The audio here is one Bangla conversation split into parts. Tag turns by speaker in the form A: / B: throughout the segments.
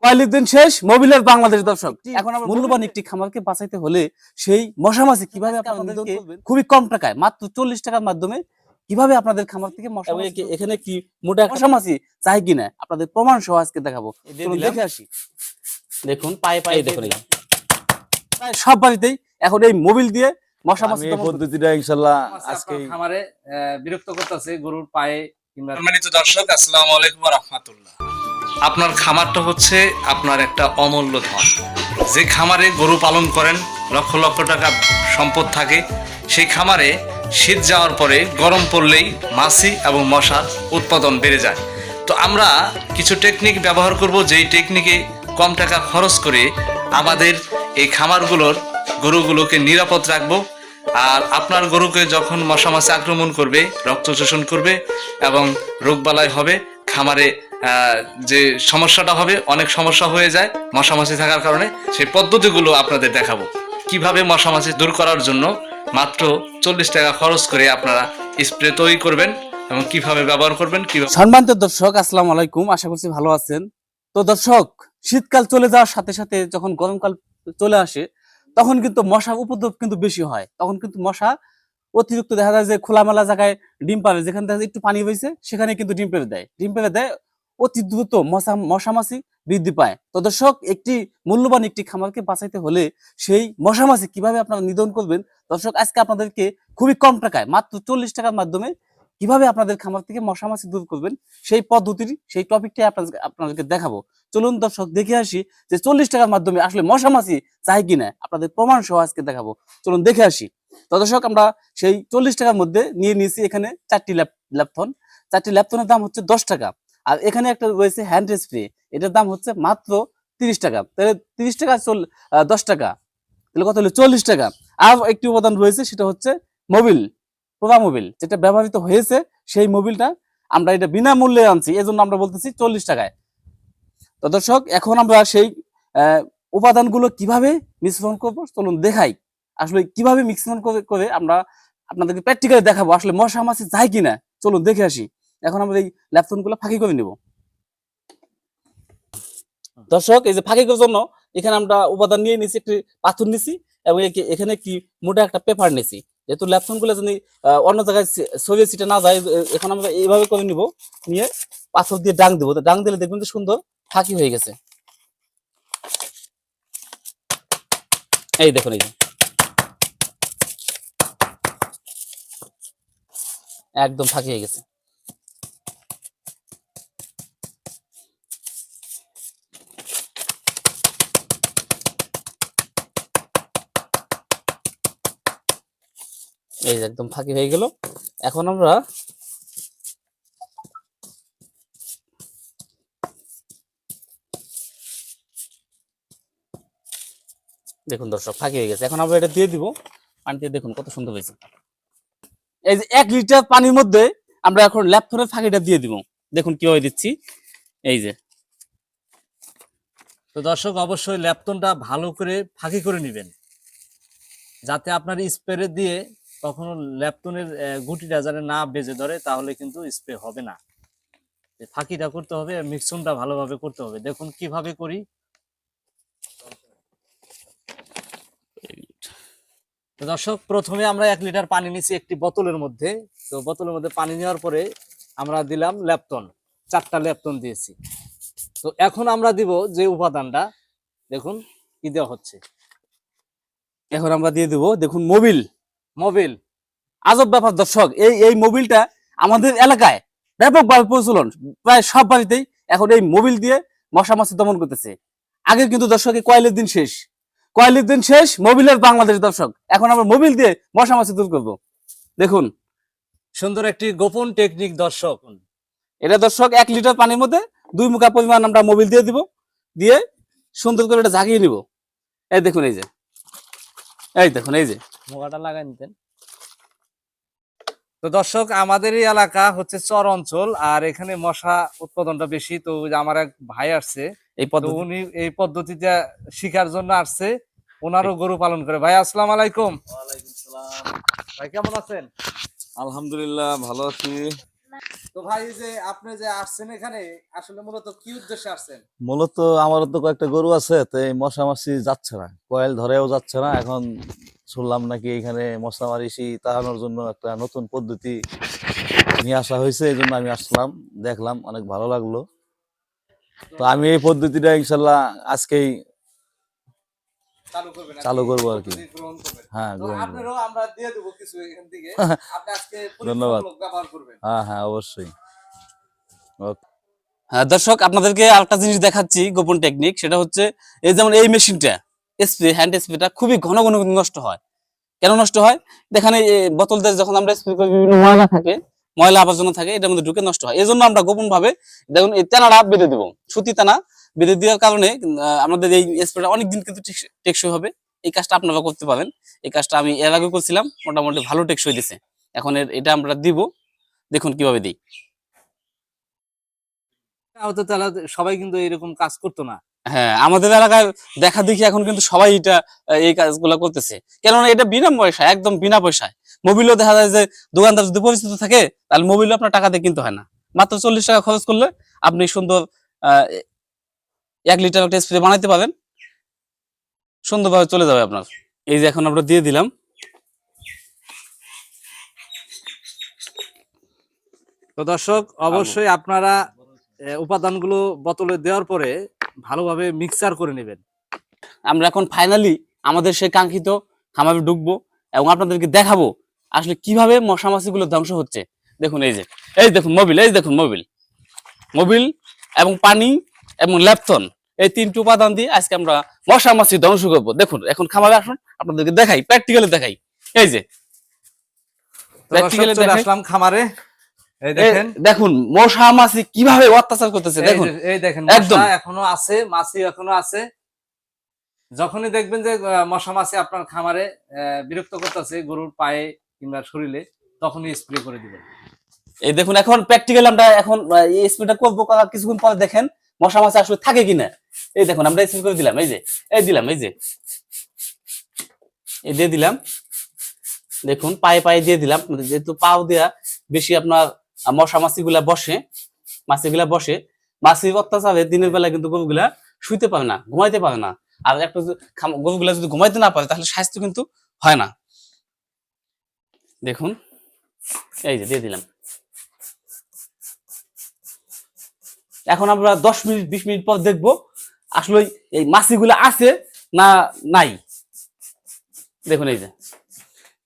A: পয়লির দিন শেষ মোবিলের বাংলাদেশ দর্শক। এখন আমরা মূল্যবান একটি খামারকে বাঁচাইতে হলে সেই মশা মাছি কিভাবে আপনাদেরকে খুবই কম টাকায় মাত্র 40 টাকার মাধ্যমে কিভাবে আপনাদের খামার থেকে মশা এখানে কি মোটা মশা মাছি চাই কিনা আপনাদের প্রমাণ সহ আজকে দেখাবো। চলুন দেখে আসি। দেখুন পায়ে পায়ে দেখুন প্রায় সব বাড়িতেই এখন এই মোবিল দিয়ে মশা মাছি
B: পদ্ধতিটা ইনশাআল্লাহ আজকে
C: খামারে বিরক্ত করতেছে গরুর পায়ে কিংবা।
D: সম্মানিত দর্শক, আসসালামু আলাইকুম ওয়া রাহমাতুল্লাহ। আপনার খামারটা হচ্ছে আপনার একটা অমূল্য ধন। যে খামারে গরু পালন করেন, লক্ষ লক্ষ টাকা সম্পদ থাকে, সেই খামারে শীত যাওয়ার পরে গরম পড়লেই মাছি এবং মশার উৎপাদন বেড়ে যায়। তো আমরা কিছু টেকনিক ব্যবহার করব, যেই টেকনিকে কম টাকা খরচ করে আমাদের এই খামারগুলোর গরুগুলোকে নিরাপদ রাখবো। আর আপনার গরুকে যখন মশা মাছি আক্রমণ করবে, রক্ত শোষণ করবে এবং রোগবালাই হবে, খামারে যে সমস্যাটা হবে, অনেক সমস্যা হয়ে যায় মশা মাছি থাকার কারণে, সেই পদ্ধতিগুলো আপনাদের দেখাবো। কিভাবে মশা মাছি দূর করার জন্য মাত্র 40 টাকা খরচ করে আপনারা স্প্রে তৈরি করবেন এবং কিভাবে ব্যবহার করবেন।
A: সম্মানিত দর্শক, আসসালামু আলাইকুম, আশা করছি ভালো আছেন। তো দর্শক, শীতকাল চলে যাওয়ার সাথে সাথে যখন গরমকাল চলে আসে তখন কিন্তু মশার উপদ্রব কিন্তু বেশি হয়। তখন কিন্তু মশা অতিরিক্ত দেখা যায় যে খোলামেলা জায়গায় ডিম পারে, যেখানে দেখা যায় একটু পানি হয়েছে সেখানে কিন্তু ডিম পেড়ে দেয় অতি দ্রুত মশা মাছি বৃদ্ধি পায়। তো দর্শক, একটি মূল্যবান একটি খামারকে বাঁচাইতে হলে সেই মশা মাছি কিভাবে আপনারা নিধন করবেন, দর্শক আজকে আপনাদেরকে খুবই কম টাকায় মাত্র 40 টাকার মাধ্যমে কিভাবে আপনাদের খামার থেকে মশা মাছি দূর করবেন সেই পদ্ধতির সেই টপিকটাই আপনাদেরকে দেখাবো। চলুন দর্শক দেখে আসি যে 40 টাকার মাধ্যমে আসলে মশা মাছি চাই কিনা আপনাদের প্রমাণ সহ আজকে দেখাবো। চলুন দেখে আসি। তো দর্শক, আমরা সেই 40 টাকার মধ্যে নিয়ে নিয়েছি এখানে 4টি ল্যাপথন। 4টি ল্যাপথনের দাম হচ্ছে 10 টাকা। আর এখানে একটা রয়েছে হ্যান্ড স্প্রে, এটার দাম হচ্ছে মাত্র 30 টাকা। তাহলে 30 টাকা 10 টাকা, তাহলে কত হলো 40 টাকা। আর একটি উপাদান রয়েছে, সেটা হচ্ছে মোবিল, পোড়া মোবিল, যেটা ব্যবহৃত হয়েছে সেই মোবিলটা আমরা এটা বিনামূল্যে আনছি, এজন্য আমরা বলতেছি 40 টাকায়। তো দর্শক, এখন আমরা সেই উপাদানগুলো কিভাবে মিশ্রণ করবো চলুন দেখাই। আসলে কিভাবে মিশ্রণ করে আমরা আপনাদেরকে প্র্যাকটিক্যালি দেখাবো আসলে মশা মাছি যায় কিনা। চলুন দেখে আসি। এখন আমরা এই ল্যাপথনগুলো ফাঁকি করে নিব। দর্শক, এই যে ফাঁকি করার জন্য এখানে আমরা উপাদান নিয়ে নিছি, একটি পাথর নিছি এবং এখানে একটি মোটা একটা পেপার নিছি, যেহেতু ল্যাপথন গুলো যদি অন্য জায়গায় ছড়িয়ে ছিটে না যায়। এখন আমরা এইভাবে করে নিব, নিয়ে পাথর দিয়ে ডাং দেবো। ডাং দিলে দেখবেন যে সুন্দর ফাঁকি হয়ে গেছে। এই দেখুন, এই যে একদম ফাঁকি হয়ে গেছে। এই যে একদম ফাঁকি হয়ে গেল। এখন আমরা দেখুন দর্শক, ফাঁকি হয়ে গেছে। এখন আমরা এটা দিয়ে দিব পানিতে। দেখুন কত সুন্দর হয়েছে। এই যে 1 লিটার পানির মধ্যে আমরা এখন ল্যাপথনের ফাঁকিটা দিয়ে দিব। দেখুন কিভাবে দিচ্ছি। এই যে
C: তো দর্শক, অবশ্যই ল্যাপটনটা ভালো করে ফাঁকি করে নেবেন, যাতে আপনার স্প্রে দিয়ে কখনো ল্যাপটনের গুটিটা যাতে না বেজে ধরে, তাহলে কিন্তু স্প্রে হবে না। ফাঁকিটা করতে হবে, মিক্সনটা ভালোভাবে করতে হবে। দেখুন কিভাবে করি। তো দর্শক, প্রথমে আমরা 1 লিটার পানি নিচ্ছি একটি বোতলের মধ্যে। তো বোতলের মধ্যে পানি নেওয়ার পরে আমরা দিলাম ল্যাপটন, 4টা ল্যাপটন দিয়েছি। তো এখন আমরা দিব যে উপাদানটা, দেখুন কি দেওয়া হচ্ছে।
A: এখন আমরা দিয়ে দিব, দেখুন মোবিল। আজব ব্যাপার দর্শক, এই মোবিলটা আমাদের এলাকায় ব্যাপকভাবে প্রচলন, প্রায় সব বাড়িতেই এখন এই মোবিল দিয়ে মশা মাছি দমন করতেছে। আগে কিন্তু দর্শক কয়েলের দিন শেষ মোবিলের বাংলাদেশ দর্শক। এখন আমরা মোবিল দিয়ে মশা মাছি দূর করবো। দেখুন
C: সুন্দর একটি গোপন টেকনিক দর্শক।
A: এটা দর্শক 1 লিটার পানির মধ্যে 2 মুখা পরিমাণ আমরা মোবিল দিয়ে দিব, দিয়ে সুন্দর করে এটা ঝাঁকিয়ে নিব। এই দেখুন, এই দেখুন, এই যে
C: মুখাটা লাগাই নিতেন। তো দর্শক, আমাদের এই এলাকা হচ্ছে চর অঞ্চল, আর এখানে মশা উৎপাদনটা বেশি। তো আমার এক ভাই আসছে, উনি এই পদ্ধতিটা শিখার জন্য আসছে। ওনারও গরু পালন করে। ভাই আসসালামু আলাইকুম।
B: ওয়ালাইকুম সালাম।
C: ভাই কেমন আছেন?
B: আলহামদুলিল্লাহ ভালো আছি।
D: তো ভাই যে আপনি যে আসছেন এখানে আসলে মূলত কি উদ্দেশ্যে আসছেন?
B: মূলত আমারও তো কয়েকটা গরু আছে, তো এই মশা মাছি যাচ্ছে না, কয়েল ধরেও যাচ্ছে না। এখন শুনলাম নাকি এখানে মশা মাছি তাড়ানোর জন্য একটা নতুন পদ্ধতি নিয়ে আসা হয়েছে, এই জন্য আমি আসলাম, দেখলাম, অনেক ভালো লাগলো। তো আমি এই পদ্ধতিটা ইনশাল্লাহ আজকেই
D: চালু করবেন
B: চালু করবো আর কি।
D: পদ্ধতি গ্রহণ করবেন।
B: হ্যাঁ,
D: তো
B: গ্রহণ করবো।
D: আপনারও আমরা দিয়ে দেবো কিছু এখান থেকে, আপনি আজকে
B: ধন্যবাদ।
D: পরীক্ষামূলক ব্যবহার করবেন।
B: হ্যাঁ হ্যাঁ, অবশ্যই। ওকে।
A: হ্যাঁ দর্শক, আপনাদেরকে আরেকটা জিনিস দেখাচ্ছি, গোপন টেকনিক। সেটা হচ্ছে এই যেমন এই মেশিনটা স্প্রে, হ্যান্ড স্প্রেটা খুবই ঘন ঘন কিন্তু নষ্ট হয়। কেন নষ্ট হয়? দেখেন এই বোতল দিয়ে যখন আমরা স্প্রে করি বিভিন্ন ময়লা থাকে, ময়লা আবর্জনা থাকে, এটার মধ্যে ঢুকে নষ্ট হয়। এই জন্য আমরা গোপন ভাবে দেখুন এই তেনাটা বেঁধে দেবো, সুতি তেনা বেঁধে দেওয়ার কারণে আমাদের এই স্প্রেটা অনেকদিন কিন্তু টেকসই হবে। এই কাজটা আপনারা করতে পারেন। এই কাজটা আমি এর আগে করছিলাম, মোটামুটি ভালো টেকসই দিছে। এখন এটা আমরা দিব, দেখুন কিভাবে দিই।
C: হয়তো তাহলে সবাই কিন্তু এরকম কাজ করতো না।
A: হ্যাঁ, আমাদের এলাকায় দেখা দেখি এখন কিন্তু সবাই এটা এই কাজগুলো করতেছে, কেননা এটা বিনা পয়সায়, একদম বিনা পয়সায়। মোবিলও দেখা যায় যে দোকানদার যদি পরিচিত থাকে, তাহলে মোবিলও আপনার টাকা দিয়ে কিনতে হয় না। মাত্র 40 টাকা খরচ করলে আপনি সুন্দর 1 লিটার একটা স্প্রে বানাইতে পারেন, সুন্দরভাবে চলে যাবে আপনার। এই যে এখন আমরা দিয়ে দিলাম।
C: তো দর্শক, অবশ্যই আপনারা উপাদানগুলো বোতলে দেওয়ার পরে ভালোভাবে মিক্সার করে নেবেন।
A: আমরা এখন ফাইনালি আমাদের সেই কাঙ্ক্ষিত খামারে ঢুকবো এবং আপনাদেরকে দেখাবো আসলে কিভাবে মশা মাছিগুলো ধ্বংস হচ্ছে। দেখুন এই দেখুন মোবিল, এই দেখুন মোবিল এবং পানি এবং ল্যাপটন, এই 3টি উপাদান দিয়ে আজকে আমরা মশা মাছি ধ্বংস করবো। দেখুন এখন খামারে আসুন, আপনাদেরকে দেখাই, প্র্যাকটিক্যালি দেখাই। এই যে প্র্যাকটিক্যালি দেখাই,
C: আসলাম খামারে, এই
A: দেখুন মশা মাছি কিভাবে অত্যাচার করতেছে। দেখুন
C: এই দেখেন
A: একদম
C: মশা এখনো আছে, মাছি এখনো আছে। যখনই দেখবেন যে মশা মাছি আপনার খামারে বিরক্ত করতেছে গরুর পায়ে কিংবা শরীরে, তখনই স্প্রে করে দিবেন।
A: এই দেখুন এখন প্র্যাকটিক্যালি আমরা এখন এই স্প্রেটা করবো, করার কিছুক্ষণ পরে দেখেন মশা মাছি আসলে থাকে কিনা। এই দেখুন আমরা স্প্রে করে দিলাম, এই যে দিলাম, এই যে দিয়ে দিলাম। দেখুন পায়ে পায়ে দিয়ে দিলাম, যেহেতু পাও দেয়া বেশি আপনার মশা মাছিগুলা বসে, মাছির অত্যাচারে দিনের বেলা কিন্তু গরুগুলা শুইতে পারে না, ঘুমাইতে পারে না। আর একটা গরুগুলা যদি ঘুমাইতে না পারে তাহলে স্বাস্থ্য কিন্তু হয় না। দেখুন এই যে দিয়ে দিলাম। এখন আমরা 10 মিনিট 20 মিনিট পর দেখবো আসলে এই মাছিগুলা আছে না নাই। দেখুন এই যে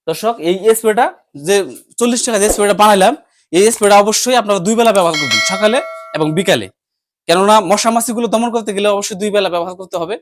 A: দর্শক, এই স্প্রেটা যে 40 টাকা যে স্প্রেটা বানাইলাম, এই স্প্রেটা অবশ্যই আপনারা 2 বেলা ব্যবহার করবেন, সকালে এবং বিকালে। কেননা মশা মাছিগুলো দমন করতে গেলে অবশ্যই 2 বেলা ব্যবহার করতে হবে।